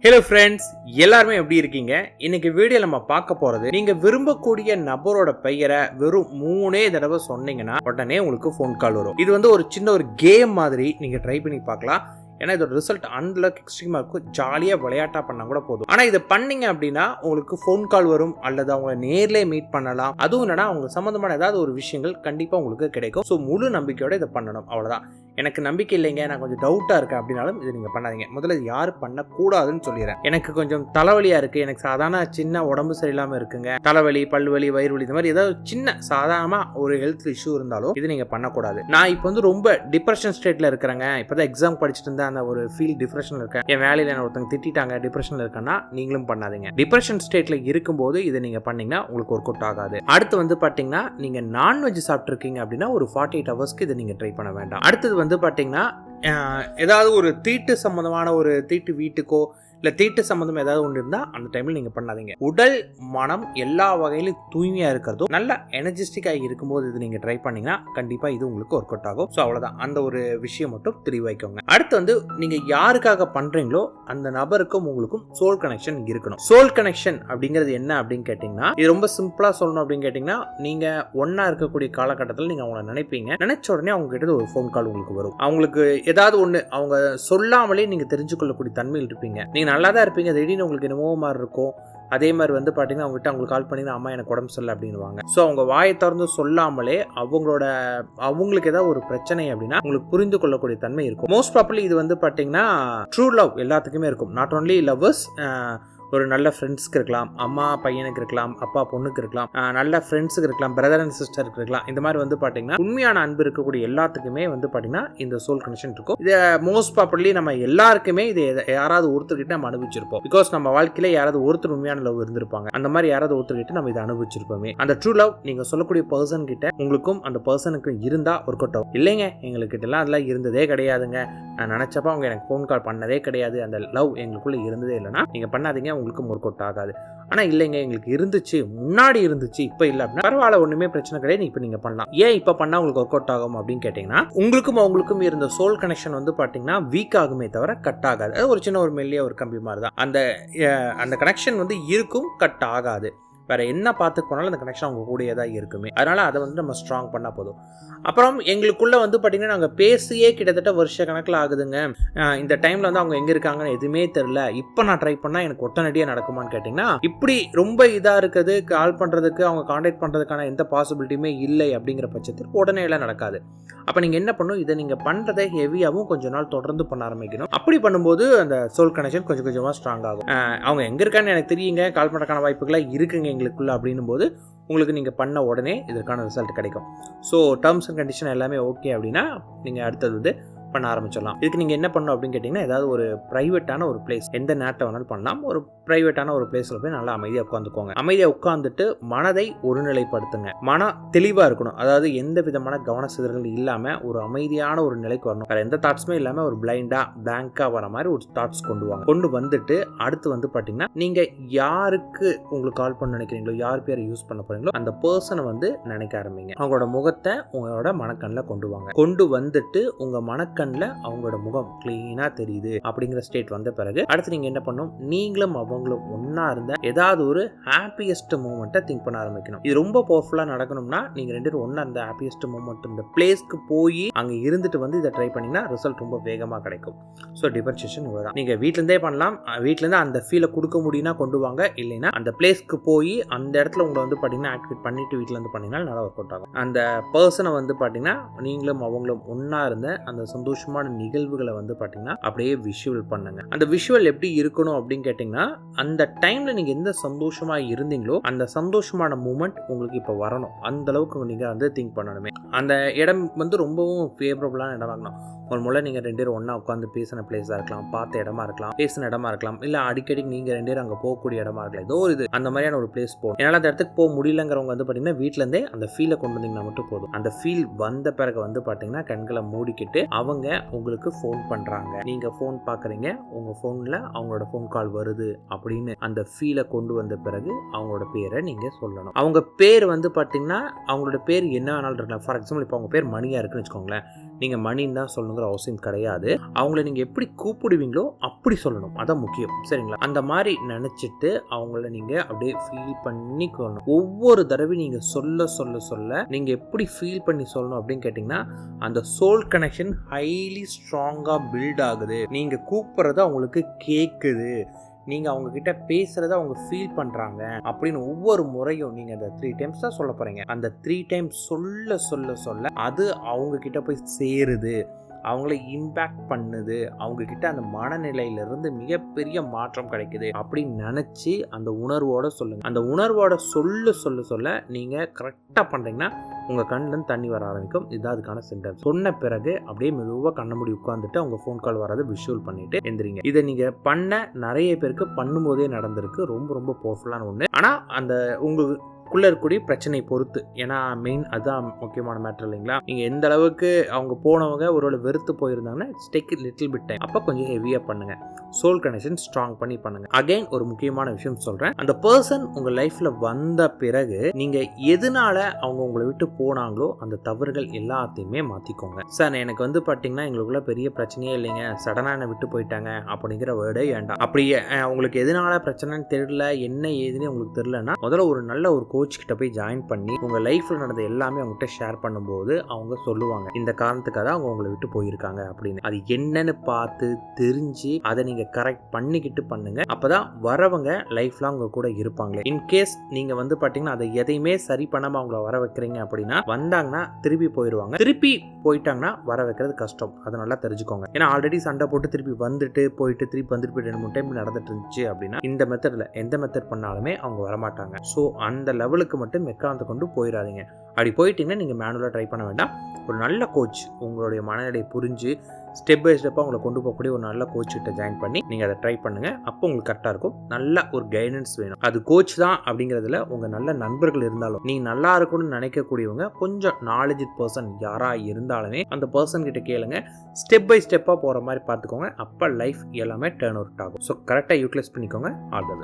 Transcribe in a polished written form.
Hello friends, எல்லாருமே எப்படி இருக்கீங்க? இன்னைக்கு வீடியோ நம்ம பார்க்க போறது, நீங்க விரும்பக்கூடிய நபரோட பெயரை வெறும் 3 தடவை சொன்னீங்கன்னா உடனே உங்களுக்கு ஃபோன் கால் வரும். இது வந்து ஒரு சின்ன ஒரு கேம் மாதிரி நீங்க ட்ரை பண்ணி பார்க்கலாம். ஏன்னா இதோட ரிசல்ட் அன்லக் எக்ஸ்ட்ரீமாக இருக்கும். ஜாலியாக விளையாட்டா பண்ணால் கூட போதும். ஆனால் இதை பண்ணீங்க அப்படின்னா உங்களுக்கு ஃபோன் கால் வரும், அல்லது அவங்கள நேர்லேயே மீட் பண்ணலாம். அதுவும் இல்லைனா அவங்க சம்மந்தமான ஏதாவது ஒரு விஷயங்கள் கண்டிப்பாக உங்களுக்கு கிடைக்கும். ஸோ முழு நம்பிக்கையோட இதை பண்ணணும், அவ்வளோதான். எனக்கு நம்பிக்கை இல்லைங்க, நான் கொஞ்சம் டவுட்டாக இருக்கேன் அப்படின்னாலும் இது நீங்கள் பண்ணாதீங்க. முதல்ல இது யார் பண்ணக்கூடாதுன்னு சொல்லிடுறேன். எனக்கு கொஞ்சம் தலைவலியாக இருக்குது, எனக்கு சாதாரண சின்ன உடம்பு சரியில்லாமல் இருக்குங்க, தலைவலி, பல்வலி, வயிறு வலி, இந்த மாதிரி ஏதாவது சின்ன சாதாரணமாக ஒரு ஹெல்த் இஷ்யூ இருந்தாலும் இது நீங்கள் பண்ணக்கூடாது. நான் இப்போ வந்து ரொம்ப டிப்ரெஷன் ஸ்டேட்டில் இருக்கிறேங்க, இப்போ தான் எக்ஸாம் படிச்சுட்டு இருந்தேன், அந்த ஒரு ஃபீல் டிப்ரெஷனில் இருக்கேன், என் வேலையில் என்ன ஒருத்தங்க திட்டாங்க, டிப்ரெஷனில் இருக்கேன்னா நீங்களும் பண்ணாதீங்க. டிப்ரெஷன் ஸ்டேட்டில் இருக்கும்போது இதை நீங்கள் பண்ணீங்கன்னா உங்களுக்கு ஒர்க் அவுட் ஆகாது. அடுத்து வந்து பார்த்தீங்கன்னா நீங்கள் நான்வெஜ் சாப்பிட்ருக்கீங்க அப்படின்னா ஒரு 48 ஹவர்ஸ்க்கு இதை நீங்கள் ட்ரை பண்ண வேண்டாம். அடுத்தது வந்து பார்த்தீங்கன்னா ஏதாவது ஒரு தீட்டு சம்மந்தமான ஒரு தீட்டு வீட்டுக்கோ இல்லை தீட்டு சம்மந்தம் ஏதாவது ஒன்று இருந்தால் அந்த டைமில் நீங்கள் பண்ணாதீங்க. உடல் மனம் எல்லா வகையிலும் தூய்மையாக இருக்கிறதும் நல்ல எனர்ஜிஸ்டிக்காக இருக்கும்போது இது நீங்கள் ட்ரை பண்ணிங்கன்னா கண்டிப்பாக இது உங்களுக்கு ஒர்க் அவுட் ஆகும். ஸோ அவ்வளோதான், அந்த ஒரு விஷயம் மட்டும் தெளிவாய்க்கோங்க. அடுத்து வந்து நீங்கள் யாருக்காக பண்ணுறீங்களோ அந்த நபருக்கும் உங்களுக்கும் சோல் கனெக்ஷன் இருக்கணும். சோல் கனெக்ஷன் அப்படிங்கிறது என்ன அப்படின்னு கேட்டிங்கன்னா, இது ரொம்ப சிம்பிளாக சொல்லணும் அப்படின்னு கேட்டிங்கன்னா, நீங்கள் ஒன்றா இருக்கக்கூடிய காலகட்டத்தில் நீங்கள் அவங்கள நினைப்பீங்க, நினைச்ச உடனே அவங்க கிட்ட ஒரு ஃபோன் கால் உங்களுக்கு வரும். அவங்களுக்கு ஏதாவது ஒன்று அவங்க சொல்லாமலே நீங்கள் தெரிஞ்சுக்கொள்ளக்கூடிய தன்மையில் இருப்பீங்க. நீங்கள் நல்லா தான் இருப்பீங்க, திடீர்னு உங்களுக்கு என்னமோ மாதிரி இருக்கும். அதே மாதிரி வந்து பார்த்தீங்கன்னா அவங்ககிட்ட அவங்களுக்கு கால் பண்ணிங்கன்னா அம்மா எனக்கு உடம்பு சரியில்லை அப்படின்னுவாங்க. ஸோ அவங்க வாயை திறந்து சொல்லாமலே அவங்களுக்கு ஏதாவது ஒரு பிரச்சனை அப்படின்னா உங்களுக்கு புரிந்து கொள்ளக்கூடிய தன்மை இருக்கும். மோஸ்ட் ப்ராபப்லி இது வந்து பார்த்தீங்கன்னா ட்ரூ லவ் எல்லாத்துக்குமே இருக்கும். நாட் ஓன்லி லவ்வர்ஸ், ஒரு நல்ல ஃப்ரெண்ட்ஸ்க்கு இருக்கலாம், அம்மா பையனுக்கு இருக்கலாம், அப்பா பொண்ணுக்கு இருக்கலாம், நல்ல ஃப்ரெண்ட்ஸுக்கு இருக்கலாம், பிரதர் அண்ட் சிஸ்டருக்கு இருக்கலாம். இந்த மாதிரி வந்து பார்த்தீங்கன்னா உண்மையான அன்பு இருக்கக்கூடிய எல்லாத்துக்குமே வந்து பார்த்தீங்கன்னா இந்த சோல் கனெக்ஷன் இருக்கும். இது மோஸ்ட் ப்ராபர்லி நம்ம எல்லாருக்குமே இது யாராவது ஒருத்தர்கிட்ட நம்ம அனுபவிச்சிருப்போம். பிகாஸ் நம்ம வாழ்க்கையில யாராவது ஒருத்தர் உண்மையான லவ் இருந்திருப்பாங்க. அந்த மாதிரி யாராவது ஒருத்தர்கிட்ட நம்ம இதை அனுபவிச்சிருப்போமே. அந்த ட்ரூ லவ் நீங்க சொல்லக்கூடிய பர்சன் கிட்ட உங்களுக்கும் அந்த பர்சனுக்கு இருந்தா ஒர்க் அவுட் ஆகும். இல்லைங்க எங்களுக்கு எல்லாம் அதெல்லாம் இருந்ததே கிடையாதுங்க, நான் நினைச்சப்ப அவங்க எனக்கு ஃபோன் கால் பண்ணதே கிடையாது, அந்த லவ் எங்களுக்குள்ள இருந்ததே இல்லைன்னா நீங்க பண்ணாதீங்க, உங்களுக்கும் ஒர்க் அவுட் ஆகாது. ஆனா இல்லைங்க எங்களுக்கு இருந்துச்சு, முன்னாடி இருந்துச்சு, இப்ப இல்ல அப்படின்னா பரவாயில்ல, ஒண்ணுமே பிரச்சனை கிடையாது, இப்ப நீங்க பண்ணலாம். ஏன் இப்ப பண்ணா உங்களுக்கு ஒர்க் அவுட் ஆகும் அப்படின்னு கேட்டீங்கன்னா, உங்களுக்கும் அவங்களுக்கும் இருந்த சோல் கனெக்ஷன் வந்து பாத்தீங்கன்னா வீக் ஆகுமே தவிர கட் ஆகாது. அது ஒரு சின்ன ஒரு மெல்லிய ஒரு கம்பி மாதிரி தான். அந்த கனெக்ஷன் வந்து இருக்கும், கட் ஆகாது. வேற என்ன பார்த்து போனாலும் அந்த கனெக்ஷன் அவங்க கூடயே தான் இருக்குமே. அதனால அதை வந்து நம்ம ஸ்ட்ராங் பண்ணா போதும். அப்புறம் எங்களுக்குள்ள வந்து பார்த்தீங்கன்னா நாங்கள் பேசியே கிட்டத்தட்ட வருஷ கணக்கில் ஆகுதுங்க, இந்த டைம்ல வந்து அவங்க எங்க இருக்காங்கன்னு எதுவுமே தெரியல, இப்போ நான் ட்ரை பண்ணா எனக்கு ஒட்டனடியாக நடக்குமான்னு கேட்டிங்கன்னா, இப்படி ரொம்ப இதாக இருக்குது, கால் பண்ணுறதுக்கு அவங்க கான்டாக்ட் பண்ணுறதுக்கான எந்த பாசிபிலிட்டியுமே இல்லை அப்படிங்கிற பட்சத்தில் உடனே எல்லாம் நடக்காது. அப்போ நீங்கள் என்ன பண்ணணும், இதை நீங்கள் பண்ணுறதை ஹெவியாகவும் கொஞ்ச நாள் தொடர்ந்து பண்ண ஆரம்பிக்கணும். அப்படி பண்ணும்போது அந்த சோல் கனெக்ஷன் கொஞ்சம் கொஞ்சமாக ஸ்ட்ராங் ஆகும். அவங்க எங்கே இருக்கான்னு எனக்கு தெரியுங்க, கால் பண்ணுறதுக்கான வாய்ப்புகளாக இருக்குங்க எங்களுக்குள்ள அப்படின்னும் போது உங்களுக்கு நீங்கள் பண்ண உடனே இதற்கான ரிசல்ட் கிடைக்கும். ஸோ டேர்ம்ஸ் அண்ட் கண்டிஷன் எல்லாமே ஓகே அப்படின்னா நீங்கள் அடுத்தது வந்து பண்ண ஆரம்பிச்சிடலாம். இதுக்கு நீங்கள் என்ன பண்ணணும் அப்படின்னு கேட்டிங்கன்னா, ஏதாவது ஒரு ப்ரைவேட்டான ஒரு பிளேஸ், எந்த நேரத்தை வேணாலும் பண்ணலாம், ஒரு ப்ரைவேட்டான ஒரு பிளேஸில் போய் நல்லா அமைதியாக உட்காந்துக்கோங்க. அமைதியாக உட்காந்துட்டு மனதை ஒருநிலைப்படுத்துங்க. மனம் தெளிவாக இருக்கணும், அதாவது எந்த விதமான கவன சிதறல் இல்லாமல் ஒரு அமைதியான ஒரு நிலைக்கு வரணும். வேறு எந்த தாட்ஸுமே இல்லாமல் ஒரு பிளாங்காக வர மாதிரி ஒரு தாட்ஸ் கொண்டு வந்துட்டு அடுத்து வந்து பார்த்தீங்கன்னா, நீங்கள் யாருக்கு உங்களுக்கு கால் பண்ண நினைக்கிறீங்களோ, யார் பேரை யூஸ் பண்ண போகிறீங்களோ அந்த பர்சனை வந்து நினைக்க ஆரம்பிங்க. அவங்களோட முகத்தை உங்களோட மனக்கண்ணில் கொண்டு வந்துட்டு உங்கள் மனக்கண்ணில் அவங்களோட முகம் கிளீனா தெரியுது அப்படிங்கிற ஸ்டேட் வந்த பிறகு அடுத்து நீங்க என்ன பண்ணணும், நீங்களும் அவங்களும் ஒன்னா இருந்த ஏதாவது ஒரு ஹாப்பியஸ்ட் மூமெண்ட்டை திங்க் பண்ண ஆரம்பிக்கணும். இது ரொம்ப பவர்ஃபுல்லா நடக்கணும்னா நீங்க ரெண்டு பேரும் ஒன்னா இருந்த ஹாப்பியஸ்ட் மூமெண்ட் இந்த பிளேஸ்க்கு போய் அங்க இருந்துட்டு வந்து இதை ட்ரை பண்ணீங்கன்னா ரிசல்ட் ரொம்ப வேகமா கிடைக்கும். ஸோ டிஃபரன்ஷியேஷன் இவ்வளவுதான். நீங்க வீட்ல இருந்தே பண்ணலாம், வீட்ல இருந்து அந்த ஃபீலை கொடுக்க முடியும்னா கொண்டு வாங்க, இல்லைன்னா அந்த பிளேஸ்க்கு போய் அந்த இடத்துல உங்களை வந்து பாத்தீங்கன்னா ஆக்டிவேட் பண்ணிட்டு வீட்ல இருந்து பண்ணீங்கன்னா நல்லா ஒர்க் அவுட் ஆகும். அந்த பர்சனை வந்து பாத்தீங்கன்னா நீங்களும் அவங்களும் ஒன்னா இருந்த அந்த சந்தோஷமான நிகழ்வுகளை வந்து பார்த்தீங்கன்னா அப்படியே விஷுவல் பண்ணுங்க. அந்த விஷுவல் எப்படி இருக்கணும் அப்படின்னு கேட்டிங்கன்னா, அந்த டைம்ல நீங்க எந்த சந்தோஷமா இருந்தீங்களோ அந்த சந்தோஷமான மூமெண்ட் உங்களுக்கு இப்போ வரணும். அந்த அளவுக்கு நீங்க வந்து திங்க் பண்ணணுமே. அந்த இடம் வந்து ரொம்பவும் ஃபேவரபுளான இடமா இருக்கணும். ஒரு முறை நீங்கள் 2 பேரும் ஒன்றா உட்காந்து பேசின பிளேஸாக இருக்கலாம், பார்த்த இடமா இருக்கலாம், பேசின இடமா இருக்கலாம், இல்லை அடிக்கடி நீங்கள் 2 பேரும் அங்கே போகக்கூடிய இடமா இருக்கலாம். ஏதோ ஒரு அந்த மாதிரியான ஒரு பிளேஸ் போகணும். என்னால் அந்த இடத்துக்கு போக முடியலங்கிறவங்க வந்து பார்த்தீங்கன்னா வீட்டிலேருந்தே அந்த ஃபீலை கொண்டு வந்தீங்கன்னா மட்டும் போதும். அந்த ஃபீல் வந்த பிறகு வந்து பார்த்தீங்கன்னா கண்களை மூடிக்கிட்டு அவங்க உங்களுக்கு ஃபோன் பண்ணுறாங்க, நீங்கள் ஃபோன் பார்க்குறீங்க, உங்கள் ஃபோனில் அவங்களோட ஃபோன் கால் வருது அப்படின்னு அந்த ஃபீலை கொண்டு வந்த பிறகு அவங்களோட பேரை நீங்கள் சொல்லணும். அவங்க பேர் வந்து பார்த்தீங்கன்னா அவங்களோட பேர் என்ன வேணாலும் இருக்கலாம். ஃபார் எக்ஸாம்பிள் இப்போ அவங்க பேர் மணியாக இருக்குன்னு வச்சுக்கோங்களேன், நீங்கள் மணின்னு தான் சொல்லணுங்கிற அவசியம் கிடையாது. அவங்கள நீங்கள் எப்படி கூப்பிடுவீங்களோ அப்படி சொல்லணும், அதான் முக்கியம். சரிங்களா? அந்த மாதிரி நினச்சிட்டு அவங்கள நீங்கள் அப்படியே ஃபீல் பண்ணி சொல்லணும். ஒவ்வொரு தடவை நீங்கள் சொல்ல சொல்ல சொல்ல நீங்கள் எப்படி ஃபீல் பண்ணி சொல்லணும் அப்படின்னு கேட்டிங்கன்னா, அந்த சோல் கனெக்ஷன் ஹைலி ஸ்ட்ராங்காக பில்ட் ஆகுது. நீங்கள் கூப்பிட்றது அவங்களுக்கு கேட்குது, நீங்கள் அவங்கக்கிட்ட பேசுகிறத அவங்க ஃபீல் பண்ணுறாங்க அப்படின்னு ஒவ்வொரு முறையும் நீங்கள் அந்த 3 times தான் சொல்ல போகிறீங்க. அந்த 3 times சொல்ல சொல்ல சொல்ல அது அவங்கக்கிட்ட போய் சேருது, அவங்கள இம்பேக்ட் பண்ணுது, அவங்கக்கிட்ட அந்த மனநிலையிலிருந்து மிகப்பெரிய மாற்றம் கிடைக்குது அப்படின்னு நினச்சி அந்த உணர்வோடு சொல்லுங்கள். அந்த உணர்வோட சொல்ல சொல்ல சொல்ல நீங்கள் கரெக்டாக பண்ணுறீங்கன்னா உங்கள் கண்ணிலேருந்து தண்ணி வர ஆரம்பிக்கும். இதுதான் அதுக்கான சிம்டம்ஸ். சொன்ன பிறகு அப்படியே மெதுவாக கண்ண மூடி உட்காந்துட்டு அவங்க ஃபோன் கால் வரதை விஷுவல் பண்ணிட்டு எந்திரிங்க. இதை நீங்கள் பண்ண நிறைய பேருக்கு பண்ணும்போதே நடந்திருக்கு. ரொம்ப ரொம்ப பவர்ஃபுல்லான ஒன்று. ஆனால் அந்த உங்களுக்குள்ளே இருக்கக்கூடிய பிரச்சனை பொறுத்து, ஏன்னா மெயின் அதுதான் முக்கியமான மேட்டர் இல்லைங்களா? நீங்கள் எந்த அளவுக்கு அவங்க போனவங்க ஒருவேளை வெறுத்து போயிருந்தாங்கன்னா டேக் லிட்டில் பிட் டைம், அப்போ கொஞ்சம் ஹெவியாக பண்ணுங்கள். சோல் கனெக்ஷன் ஸ்ட்ராங் பண்ணி பண்ணுங்கள். அகைன் ஒரு முக்கியமான விஷயம் சொல்கிறேன். அந்த பர்சன் உங்கள் லைஃப்பில் வந்த பிறகு நீங்கள் எதனால அவங்க உங்களை விட்டு போனாங்களோ அந்த தவறுகள் எல்லாத்தையுமே மாற்றிக்கோங்க. சார் எனக்கு பார்த்தீங்கன்னா எங்களுக்குள்ள பெரிய பிரச்சனையே இல்லைங்க, சடனாக என்னை விட்டு போயிட்டாங்க அப்படிங்கிற வேர்டே வேண்டாம். அப்படியே உங்களுக்கு எதனால பிரச்சனைன்னு தெரியல, என்ன ஏதுன்னு உங்களுக்கு தெரியலன்னா முதல்ல ஒரு நல்ல ஒரு கோச் கிட்ட போய் ஜாயின் பண்ணி உங்கள் லைஃப்பில் நடந்த எல்லாமே அவங்ககிட்ட ஷேர் பண்ணும்போது அவங்க சொல்லுவாங்க இந்த காரணத்துக்காக தான் அவங்க உங்களை விட்டு போயிருக்காங்க அப்படின்னு. அது என்னன்னு பார்த்து தெரிஞ்சு அதை நீங்கள் கரெக்ட் பண்ணிக்கிட்டு பண்ணுங்க. அப்பதான் வரவங்க லைஃப் லாங் உங்க கூட இருப்பாங்களே. இன்கேஸ் நீங்க பார்த்தீங்கன்னா அதை எதையுமே சரி பண்ணாம அவங்கள வர வைக்கிறீங்க அப்படின்னா வந்தாங்கன்னா திருப்பி போயிடுவாங்க. திருப்பி போயிட்டாங்கன்னா வர வைக்கிறது கஷ்டம். அதை நல்லா தெரிஞ்சுக்கோங்க. ஏன்னா ஆல்ரெடி சண்டை போட்டு திருப்பி வந்துட்டு போயிட்டு திருப்பி வந்துட்டு போயிட்டு 2-3 டைம் நடந்துட்டு இருந்துச்சு அப்படின்னா இந்த மெத்தட்ல எந்த மெத்தட் பண்ணாலுமே அவங்க வரமாட்டாங்க. ஸோ அந்த லெவலுக்கு மட்டும் மெக்கானத்தை கொண்டு போயிடாதீங்க. அப்படி போயிட்டீங்கன்னா நீங்கள் மேனுவலாக ட்ரை பண்ண வேண்டாம். ஒரு நல்ல கோச் உங்களுடைய மனநிலையை புரிஞ்சு ஸ்டெப் பை ஸ்டெப்பாக உங்களை கொண்டு போகக்கூடிய ஒரு நல்ல கோச் கிட்ட ஜாயின் பண்ணி நீங்கள் அதை ட்ரை பண்ணுங்கள். அப்போ உங்களுக்கு கரெக்டாக இருக்கும். நல்ல ஒரு கைடன்ஸ் வேணும். அது கோச் தான் அப்படிங்கிறதுல உங்கள் நல்ல நண்பர்கள் இருந்தாலும் நீங்கள் நல்லா இருக்கணும்னு நினைக்கக்கூடியவங்க கொஞ்சம் நாலேஜ் பர்சன் யாராக இருந்தாலுமே அந்த பர்சன் கிட்ட கேளுங்க. ஸ்டெப் பை ஸ்டெப்பாக போகிற மாதிரி பார்த்துக்கோங்க. அப்போ லைஃப் எல்லாமே டர்ன் அவுட் ஆகும். ஸோ கரெக்டாக யூட்டிலைஸ் பண்ணிக்கோங்க. All the best.